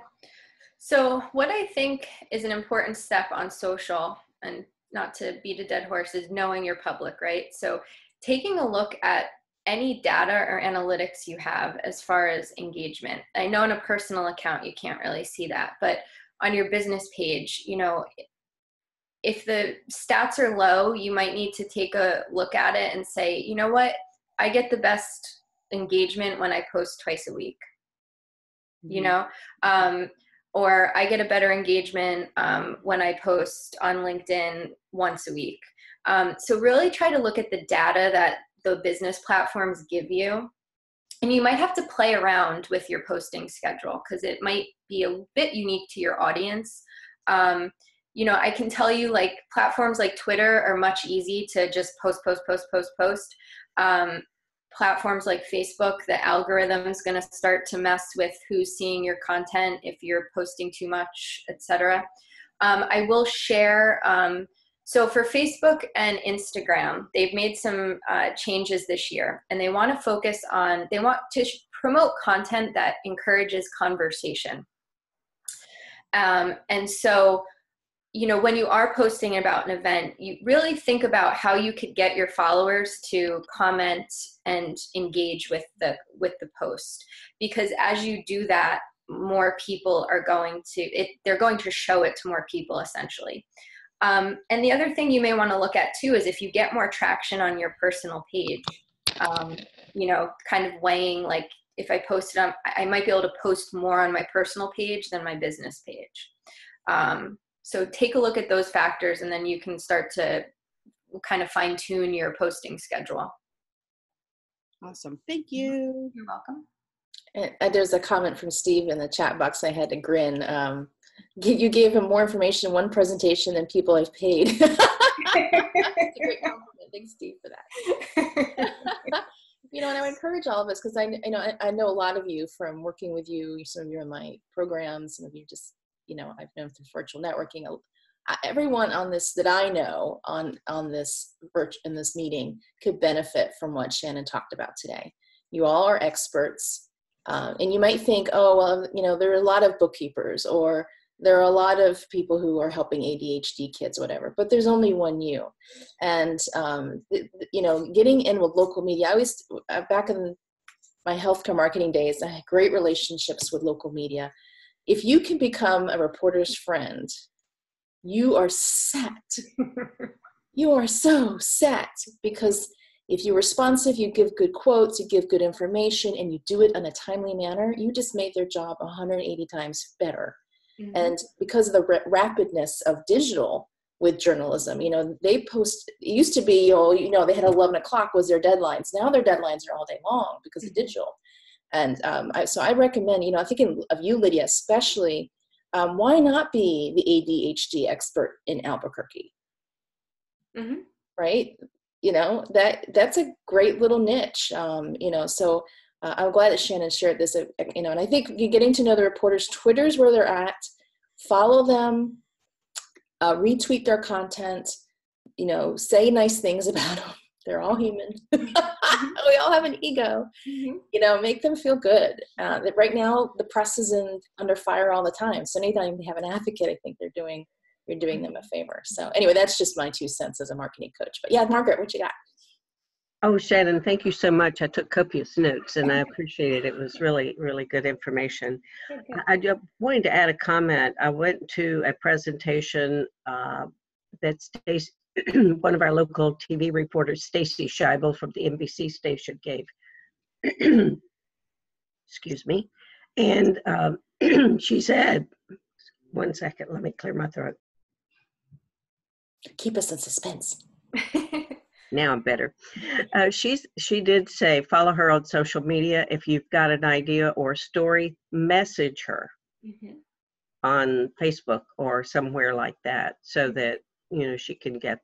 Speaker 5: So what I think is an important step on social, and not to beat a dead horse, is knowing your public, right? So taking a look at any data or analytics you have as far as engagement. I know on a personal account, you can't really see that, but on your business page, you know, if the stats are low, you might need to take a look at it and say, you know what, I get the best engagement when I post twice a week, you know, or I get a better engagement when I post on LinkedIn once a week. So really try to look at the data that the business platforms give you. And you might have to play around with your posting schedule because it might be a bit unique to your audience. You know, I can tell you, like, platforms like Twitter are much easy to just post. Platforms like Facebook, the algorithm is going to start to mess with who's seeing your content if you're posting too much, etc. I will share, so for Facebook and Instagram, they've made some changes this year, and they want to focus on, they want to promote content that encourages conversation. And so, you know, when you are posting about an event, you really think about how you could get your followers to comment and engage with the post, because as you do that, more people are going to they're going to show it to more people, essentially. And the other thing you may want to look at too is if you get more traction on your personal page, you know, kind of weighing, like, if I posted on, I might be able to post more on my personal page than my business page. So take a look at those factors, and then you can start to kind of fine tune your posting schedule.
Speaker 4: Awesome. Thank you.
Speaker 5: You're welcome.
Speaker 2: And there's a comment from Steve in the chat box. I had to grin. You gave him more information in one presentation than people I've paid. That's a great compliment. Thanks, Steve, for that. You know, and I would encourage all of us, because I know a lot of you from working with you. Some of you are in my programs. Some of you just, you know, I've known through virtual networking. Everyone on this that I know on this in this meeting could benefit from what Shannon talked about today. You all are experts, and you might think, oh, well, you know, there are a lot of bookkeepers, or there are a lot of people who are helping ADHD kids, whatever, but there's only one you. And, you know, getting in with local media, I always, back in my healthcare marketing days, I had great relationships with local media. If you can become a reporter's friend, you are set. you are so set, because if you're responsive, you give good quotes, you give good information, and you do it in a timely manner, you just made their job 180 times better. Mm-hmm. And because of the rapidness of digital with journalism, they post, it used to be, they had 11 o'clock was their deadlines. Now their deadlines are all day long because of digital. And so I recommend, I'm thinking of you, Lydia, especially, why not be the ADHD expert in Albuquerque? Mm-hmm. Right? That's a great little niche, so I'm glad that Shannon shared this, and I think you're getting to know the reporters. Twitter's where they're at. Follow them, retweet their content, say nice things about them. They're all human. We all have an ego. Mm-hmm. Make them feel good. Right now, the press is under fire all the time. So anytime you have an advocate, I think you're doing them a favor. So anyway, that's just my 2 cents as a marketing coach. But yeah, Margaret, what you got?
Speaker 3: Oh, Shannon, thank you so much. I took copious notes and I appreciate it. It was really, really good information. Okay. I just wanted to add a comment. I went to a presentation that one of our local TV reporters, Stacy Scheibel from the NBC station, gave. Excuse me. And she said, one second, let me clear my throat.
Speaker 2: Keep us in suspense.
Speaker 3: Now I'm better. She did say, follow her on social media. If you've got an idea or a story, message her on Facebook or somewhere like that, so that, she can get,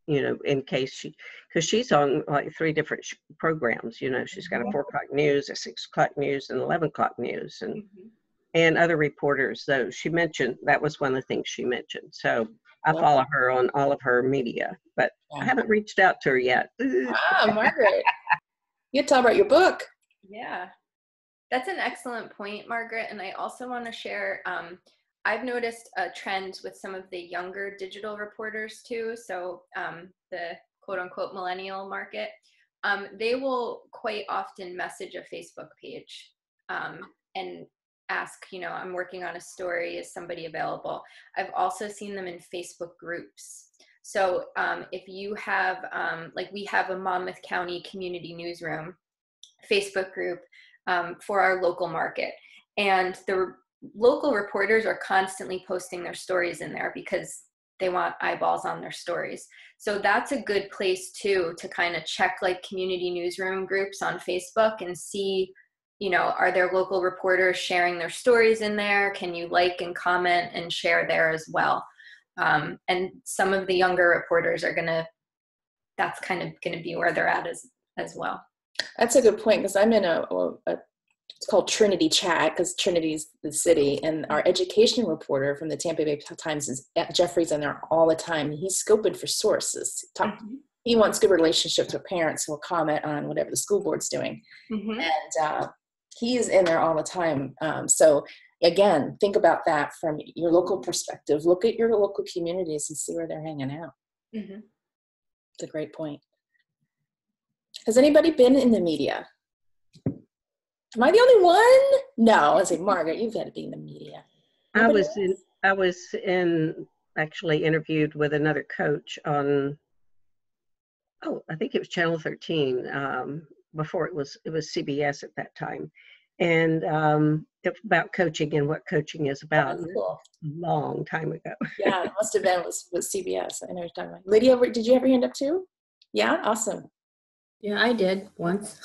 Speaker 3: in case because she's on like 3 different programs, she's got a 4 o'clock news, a 6 o'clock news, and 11 o'clock news, and other reporters. So she mentioned, that was one of the things she mentioned. So I follow her on all of her media, but I haven't reached out to her yet.
Speaker 2: Margaret, you tell about your book.
Speaker 5: Yeah, that's an excellent point, Margaret. And I also want to share, I've noticed a trend with some of the younger digital reporters too. So the quote unquote millennial market, they will quite often message a Facebook page and ask, I'm working on a story, is somebody available? I've also seen them in Facebook groups. So if you have, like we have a Monmouth County Community Newsroom Facebook group for our local market. And the local reporters are constantly posting their stories in there because they want eyeballs on their stories. So that's a good place too, to kind of check like community newsroom groups on Facebook and see, are there local reporters sharing their stories in there? Can you like and comment and share there as well? And some of the younger reporters that's kind of going to be where they're at as well.
Speaker 2: That's a good point, because I'm in it's called Trinity Chat, because Trinity's the city, and our education reporter from the Tampa Bay Times is Jeffrey's in there all the time. He's scoping for sources. He wants good relationships with parents who will comment on whatever the school board's doing. And he is in there all the time. So again, think about that from your local perspective. Look at your local communities and see where they're hanging out. It's a great point. Has anybody been in the media? Am I the only one? No, I say, Margaret, you've got to be in the media.
Speaker 3: I was actually interviewed with another coach on, I think it was Channel 13, before it was CBS at that time. And it's about coaching and what coaching is about.
Speaker 2: Oh, cool.
Speaker 3: A long time ago.
Speaker 2: Yeah, it must have been with CBS. I know you're talking about. Lydia, did you have your hand up too? Yeah, awesome.
Speaker 7: Yeah, I did once.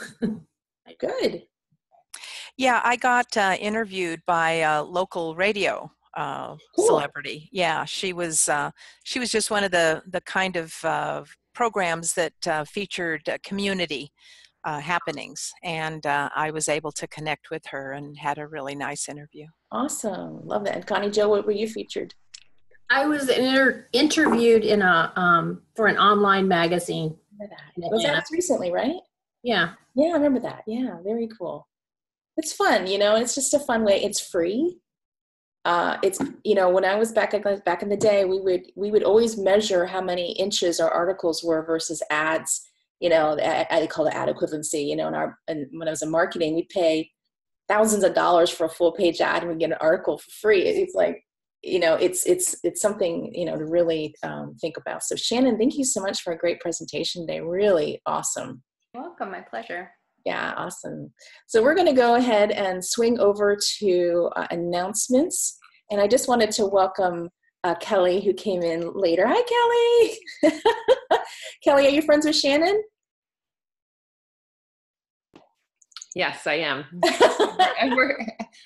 Speaker 2: Good.
Speaker 8: Yeah, I got interviewed by a local radio celebrity. Yeah, she was just one of the kind of programs that featured community happenings, and I was able to connect with her and had a really nice interview.
Speaker 2: Awesome, love that. And Connie Jo, what were you featured?
Speaker 7: I was interviewed in for an online magazine.
Speaker 2: Was that recently, right?
Speaker 7: Yeah.
Speaker 2: Yeah, I remember that. Yeah, very cool. It's fun, it's just a fun way. It's free. It's, when I was back in the day, we would always measure how many inches our articles were versus ads. I call it ad equivalency. And when I was in marketing, we'd pay thousands of dollars for a full page ad and we'd get an article for free. It's like, it's something, to really think about. So Shannon, thank you so much for a great presentation today. Really awesome.
Speaker 5: You're welcome. My pleasure.
Speaker 2: Yeah, awesome. So we're going to go ahead and swing over to announcements. And I just wanted to welcome Kelly, who came in later. Hi, Kelly. Kelly, are you friends with Shannon?
Speaker 10: Yes, I am.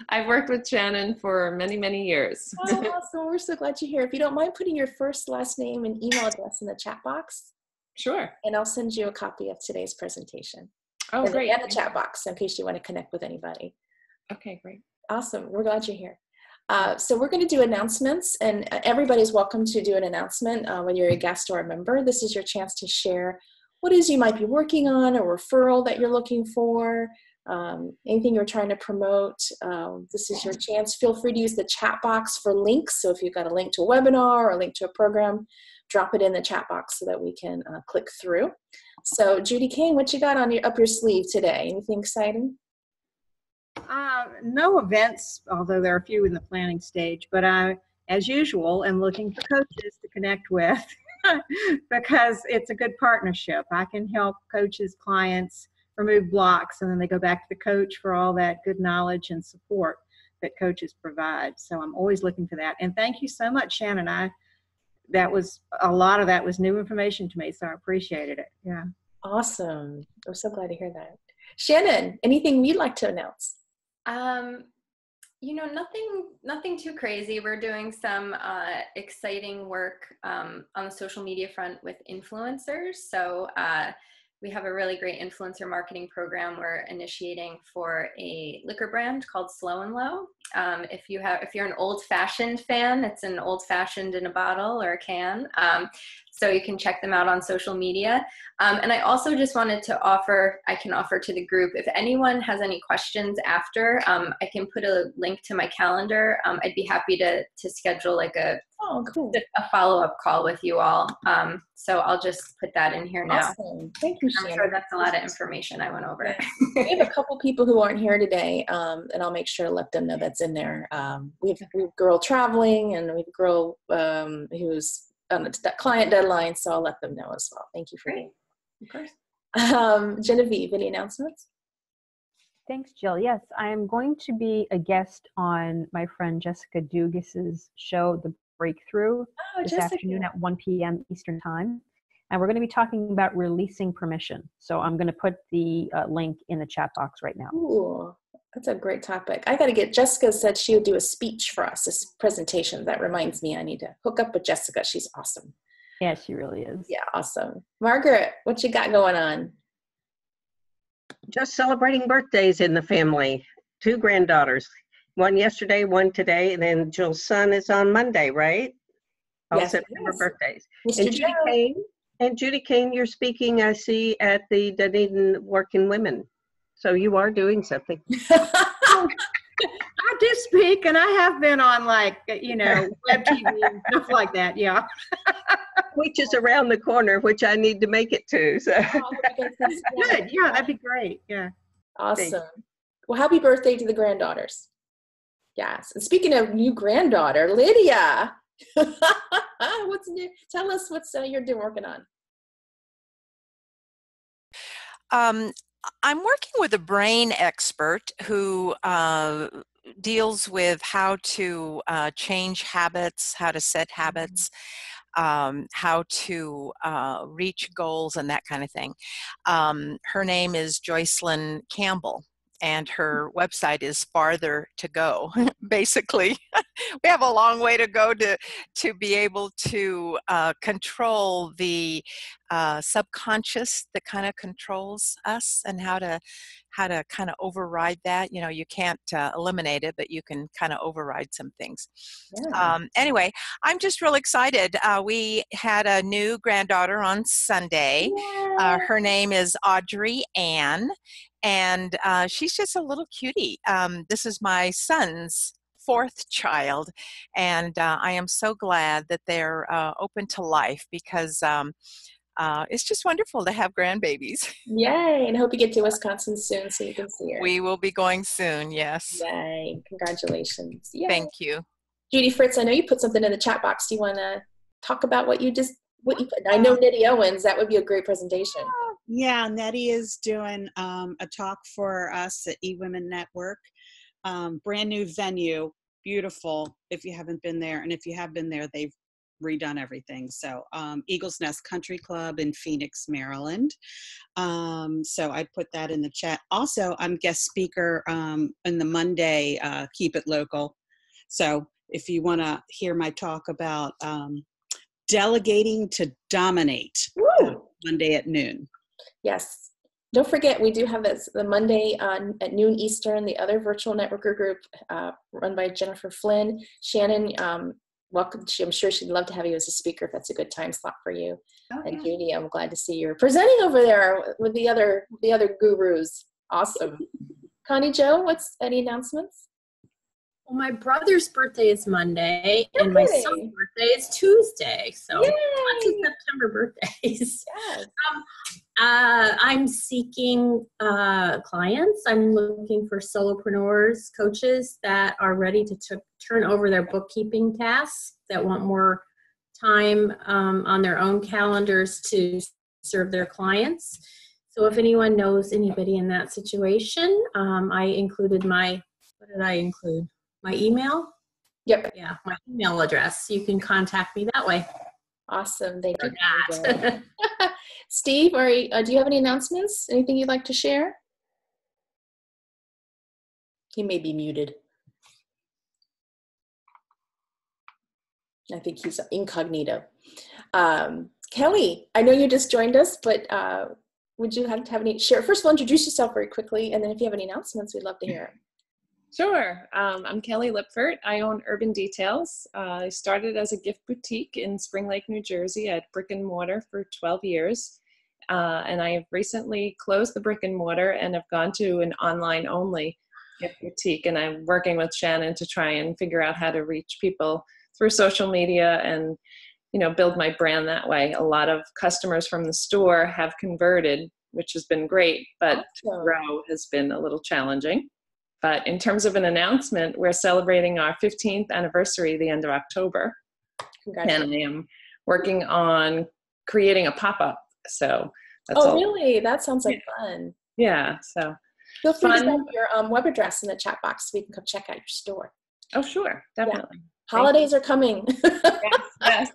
Speaker 10: I've worked with Shannon for many, many years.
Speaker 2: Oh, awesome. We're so glad you're here. If you don't mind putting your first, last name, and email address in the chat box.
Speaker 10: Sure.
Speaker 2: And I'll send you a copy of today's presentation.
Speaker 10: Oh, great.
Speaker 2: And the chat box in case you want to connect with anybody.
Speaker 10: Okay, great.
Speaker 2: Awesome. We're glad you're here. So we're going to do announcements, and everybody's welcome to do an announcement, whether you're a guest or a member. This is your chance to share what it is you might be working on, a referral that you're looking for, anything you're trying to promote. This is your chance. Feel free to use the chat box for links. So if you've got a link to a webinar or a link to a program, drop it in the chat box so that we can click through. So Judy Kane, what you got on up your sleeve today? Anything exciting?
Speaker 6: No events, although there are a few in the planning stage, but I, as usual, am looking for coaches to connect with because it's a good partnership. I can help coaches, clients remove blocks, and then they go back to the coach for all that good knowledge and support that coaches provide. So I'm always looking for that. And thank you so much, Shannon. A lot of that was new information to me, so I appreciated it. Yeah.
Speaker 2: Awesome. I'm so glad to hear that. Shannon, anything you'd like to announce?
Speaker 5: Nothing too crazy. We're doing some exciting work on the social media front with influencers. So we have a really great influencer marketing program we're initiating for a liquor brand called Slow and Low. If you're an old-fashioned fan, it's an old-fashioned in a bottle or a can. So you can check them out on social media. And I also just wanted to offer to the group, if anyone has any questions after, I can put a link to my calendar. I'd be happy to schedule like a follow-up call with you all. So I'll just put that in here now.
Speaker 2: Awesome. Thank you, Shannon.
Speaker 5: I'm sure that's a lot of information I went over.
Speaker 2: We have a couple people who aren't here today, and I'll make sure to let them know that's in there. We have a girl traveling, and we have a girl who's on that client deadline, so I'll let them know as well. Thank you for being.
Speaker 5: Of course.
Speaker 2: Genevieve, any announcements?
Speaker 9: Thanks, Jill. Yes, I am going to be a guest on my friend Jessica Dugas's show, The Breakthrough, this afternoon at 1 p.m. Eastern Time. And we're going to be talking about releasing permission. So I'm going to put the link in the chat box right now.
Speaker 2: Ooh, that's a great topic. I got to get, Jessica said she would do a speech for us, this presentation. That reminds me, I need to hook up with Jessica. She's awesome.
Speaker 9: Yeah, she really is.
Speaker 2: Yeah, awesome. Margaret, what you got going on?
Speaker 3: Just celebrating birthdays in the family. 2 granddaughters. One yesterday, one today, and then Jill's son is on Monday, right? All
Speaker 2: Yes,
Speaker 3: September birthdays.
Speaker 2: Mr.
Speaker 3: And Judy Kane, you're speaking, I see, at the Dunedin Working Women. So you are doing something.
Speaker 6: I do speak, and I have been on web TV and stuff like that. Yeah.
Speaker 3: Which is around the corner, which I need to make it to. So.
Speaker 6: Good. Yeah, that'd be great. Yeah.
Speaker 2: Awesome. Thanks. Well, happy birthday to the granddaughters. Yes. And speaking of new granddaughter, Lydia, what's new? Tell us what's you're doing working on.
Speaker 8: I'm working with a brain expert who deals with how to change habits, how to set habits, how to reach goals and that kind of thing. Her name is Joycelyn Campbell, and her website is Farther to Go. Basically, we have a long way to go to be able to control the subconscious that kind of controls us, and how to kind of override that. You can't eliminate it, but you can kind of override some things. Yeah. Anyway, I'm just real excited. We had a new granddaughter on Sunday. Yeah. Her name is Audrey Ann, and she's just a little cutie. This is my son's 4th child, and I am so glad that they're open to life, because it's just wonderful to have grandbabies.
Speaker 2: Yay, and I hope you get to Wisconsin soon so you can see her.
Speaker 8: We will be going soon, yes.
Speaker 2: Yay, congratulations. Yay.
Speaker 8: Thank you.
Speaker 2: Judy Fritz, I know you put something in the chat box. Do you want to talk about what you put? I know Nettie Owens, that would be a great presentation.
Speaker 4: Yeah, Nettie is doing a talk for us at eWomen Network. Brand new venue, beautiful if you haven't been there. And if you have been there, they've redone everything. So Eagles Nest Country Club in Phoenix, Maryland. So I put that in the chat. Also, I'm guest speaker in the Monday Keep It Local. So if you want to hear my talk about delegating to dominate, Monday at noon.
Speaker 2: Yes. Don't forget, we do have this, the Monday at noon Eastern, the other virtual networker group run by Jennifer Flynn. Shannon, welcome. I'm sure she'd love to have you as a speaker if that's a good time slot for you. And Judy, I'm glad to see you're presenting over there with the other gurus. Awesome. Connie Jo, any announcements?
Speaker 7: Well, my brother's birthday is Monday, and my son's birthday is Tuesday. So lots of September birthdays.
Speaker 2: Yes.
Speaker 7: I'm seeking clients. I'm looking for solopreneurs, coaches that are ready to turn over their bookkeeping tasks, that want more time on their own calendars to serve their clients. So if anyone knows anybody in that situation, I included what did I include? My email?
Speaker 2: Yep.
Speaker 7: Yeah, my email address. You can contact me that way.
Speaker 2: Awesome. Thank you. Steve, do you have any announcements? Anything you'd like to share? He may be muted. I think he's incognito. Kelly, I know you just joined us, but would you have any share? First of all, introduce yourself very quickly, and then if you have any announcements, we'd love to hear.
Speaker 10: Sure. I'm Kelly Lipfert. I own Urban Details. I started as a gift boutique in Spring Lake, New Jersey at brick and mortar for 12 years. And I have recently closed the brick and mortar and have gone to an online only gift boutique. And I'm working with Shannon to try and figure out how to reach people through social media and, build my brand that way. A lot of customers from the store have converted, which has been great, but to grow has been a little challenging. But in terms of an announcement, we're celebrating our 15th anniversary the end of October. And I am working on creating a pop-up. So that's all.
Speaker 2: Really? That sounds like fun.
Speaker 10: Yeah. So
Speaker 2: feel free to send your web address in the chat box so we can come check out your store.
Speaker 10: Oh, sure. Definitely.
Speaker 2: Yeah. Holidays are coming.
Speaker 10: Yes.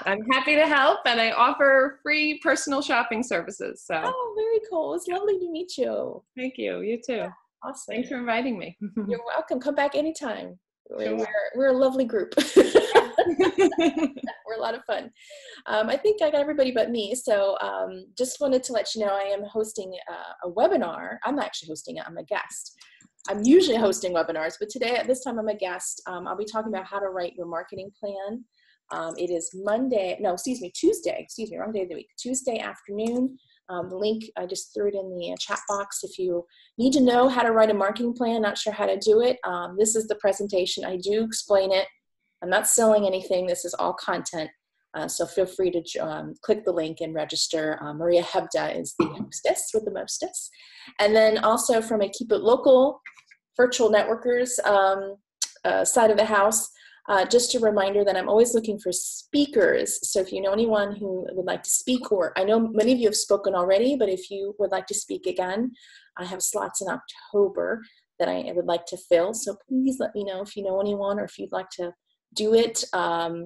Speaker 10: I'm happy to help, and I offer free personal shopping services. So.
Speaker 2: Oh, very cool. It's lovely to meet you.
Speaker 10: Thank you. You too.
Speaker 2: Yeah. Awesome.
Speaker 10: Thanks for inviting me.
Speaker 2: You're welcome. Come back anytime. We're a lovely group. We're a lot of fun. I think I got everybody but me. So just wanted to let you know I am hosting a webinar. I'm actually hosting it. I'm a guest. I'm usually hosting webinars, but today at this time I'm a guest. I'll be talking about how to write your marketing plan. It is Tuesday. Wrong day of the week. Tuesday afternoon. The link, I just threw it in the chat box. If you need to know how to write a marketing plan, not sure how to do it, this is the presentation. I do explain it. I'm not selling anything. This is all content. So feel free to click the link and register. Maria Hebda is the hostess with the mostess. And then also from a Keep It Local virtual networkers side of the house, just a reminder that I'm always looking for speakers. So if you know anyone who would like to speak, or I know many of you have spoken already, but if you would like to speak again, I have slots in October that I would like to fill. So please let me know if you know anyone or if you'd like to do it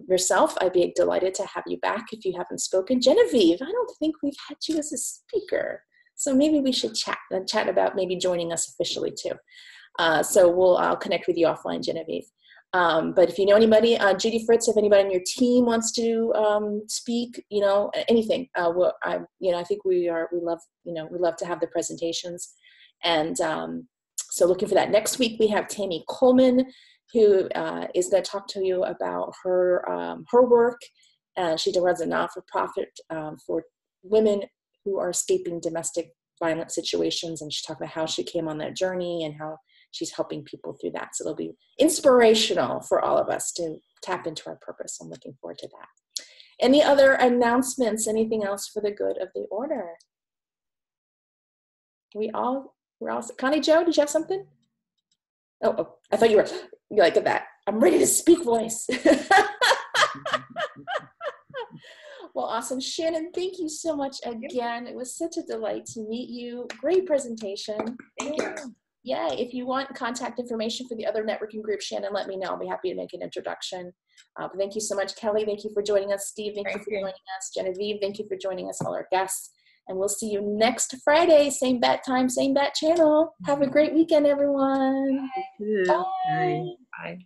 Speaker 2: yourself. I'd be delighted to have you back if you haven't spoken. Genevieve, I don't think we've had you as a speaker. So maybe we should chat about maybe joining us officially too. So I'll connect with you offline, Genevieve. But if you know anybody, Judy Fritz, if anybody on your team wants to speak, anything, I think we love to have the presentations. And so looking for that. Next week, we have Tammy Coleman, who is going to talk to you about her work. She runs a not-for-profit for women who are escaping domestic violence situations. And she's talking about how she came on that journey and how she's helping people through that. So it'll be inspirational for all of us to tap into our purpose. I'm looking forward to that. Any other announcements? Anything else for the good of the order? We're all Connie Jo, did you have something? Oh, I thought you were like at that. I'm ready to speak voice. Well, awesome. Shannon, thank you so much again. It was such a delight to meet you. Great presentation.
Speaker 5: Thank you.
Speaker 2: Yeah, if you want contact information for the other networking group, Shannon, let me know. I'll be happy to make an introduction. But thank you so much, Kelly. Thank you for joining us. Steve, thank you for joining us. Genevieve, thank you for joining us, all our guests. And we'll see you next Friday, same bat time, same bat channel. Have a great weekend, everyone.
Speaker 3: Bye.
Speaker 2: Bye.
Speaker 10: Bye.